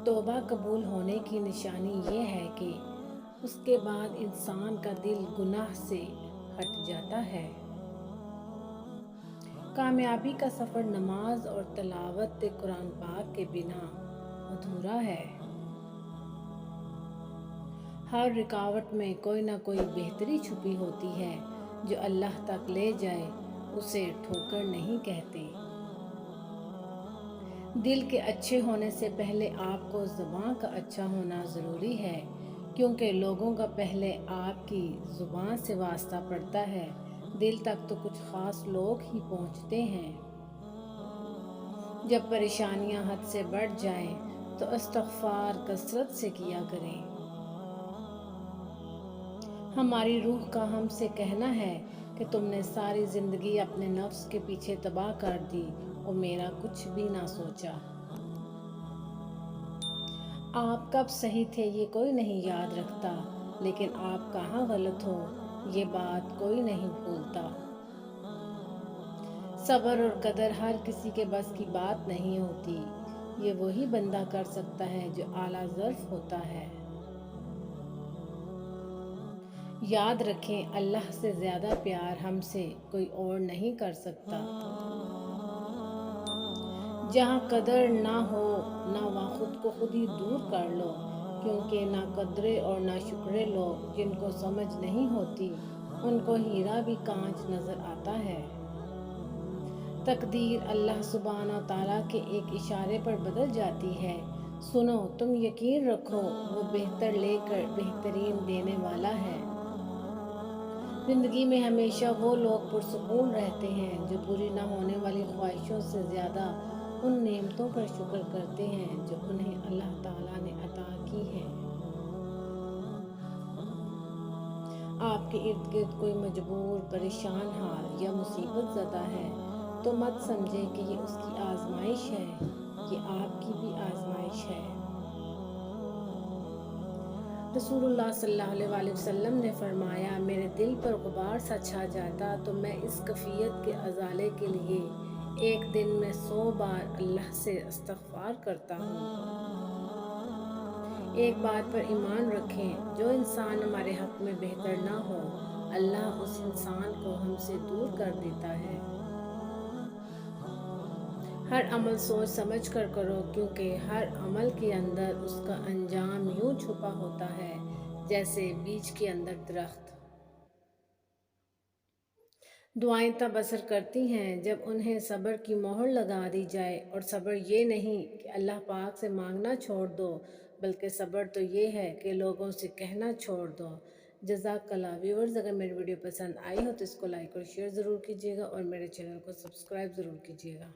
توبہ قبول ہونے کی نشانی یہ ہے کہ اس کے بعد انسان کا دل گناہ سے ہٹ جاتا ہے۔ کامیابی کا سفر نماز اور تلاوت قرآن پاک کے بنا ادھورا ہے۔ ہر رکاوٹ میں کوئی نہ کوئی بہتری چھپی ہوتی ہے جو اللہ تک لے جائے، اسے ٹھوکر نہیں کہتے۔ دل کے اچھے ہونے سے پہلے آپ کو زبان کا اچھا ہونا ضروری ہے، کیونکہ لوگوں کا پہلے آپ کی زبان سے واسطہ پڑتا ہے۔ دل تک تو کچھ خاص لوگ ہی پہنچتے ہیں۔ جب پریشانیاں حد سے بڑھ جائیں تو استغفار کثرت سے کیا کریں۔ ہماری روح کا ہم سے کہنا ہے کہ تم نے ساری زندگی اپنے نفس کے پیچھے تباہ کر دی اور میرا کچھ بھی نہ سوچا۔ آپ کب صحیح تھے یہ کوئی نہیں یاد رکھتا، لیکن آپ کہاں غلط ہو یہ بات کوئی نہیں بھولتا۔ صبر اور قدر ہر کسی کے بس کی بات نہیں ہوتی، یہ وہی بندہ کر سکتا ہے جو اعلیٰ ظرف ہوتا ہے۔ یاد رکھیں، اللہ سے زیادہ پیار ہم سے کوئی اور نہیں کر سکتا۔ جہاں قدر نہ ہو نہ وہاں خود کو خود ہی دور کر لو، کیونکہ نہ قدرے اور نہ شکرے لوگ جن کو سمجھ نہیں ہوتی، ان کو ہیرا بھی کانچ نظر آتا ہے۔ تقدیر اللہ سبحانہ و تعالیٰ کے ایک اشارے پر بدل جاتی ہے۔ سنو، تم یقین رکھو، وہ بہتر لے کر بہترین دینے والا ہے۔ زندگی میں ہمیشہ وہ لوگ پرسکون رہتے ہیں جو پوری نہ ہونے والی خواہشوں سے زیادہ ان نعمتوں پر شکر کرتے ہیں جو انہیں اللہ تعالیٰ نے عطا کی ہیں۔ آپ کے ارد گرد کوئی مجبور، پریشان حال یا مصیبت زدہ ہے تو مت سمجھیں کہ یہ اس کی آزمائش ہے، یہ آپ کی بھی آزمائش ہے۔ رسول اللہ صلی اللہ علیہ وسلم نے فرمایا، میرے دل پر غبار سا چھا جاتا تو میں اس کیفیت کے ازالے کے لیے ایک دن میں 100 بار اللہ سے استغفار کرتا ہوں۔ ایک بات پر ایمان رکھیں، جو انسان ہمارے حق میں بہتر نہ ہو، اللہ اس انسان کو ہم سے دور کر دیتا ہے۔ ہر عمل سوچ سمجھ کر کرو، کیونکہ ہر عمل کے اندر اس کا انجام یوں چھپا ہوتا ہے جیسے بیج کے اندر درخت۔ دعائیں تب اثر کرتی ہیں جب انہیں صبر کی مہر لگا دی جائے، اور صبر یہ نہیں کہ اللہ پاک سے مانگنا چھوڑ دو، بلکہ صبر تو یہ ہے کہ لوگوں سے کہنا چھوڑ دو۔ جزاک اللہ ویورز، اگر میری ویڈیو پسند آئی ہو تو اس کو لائک اور شیئر ضرور کیجیے گا، اور میرے چینل کو سبسکرائب ضرور کیجیے گا۔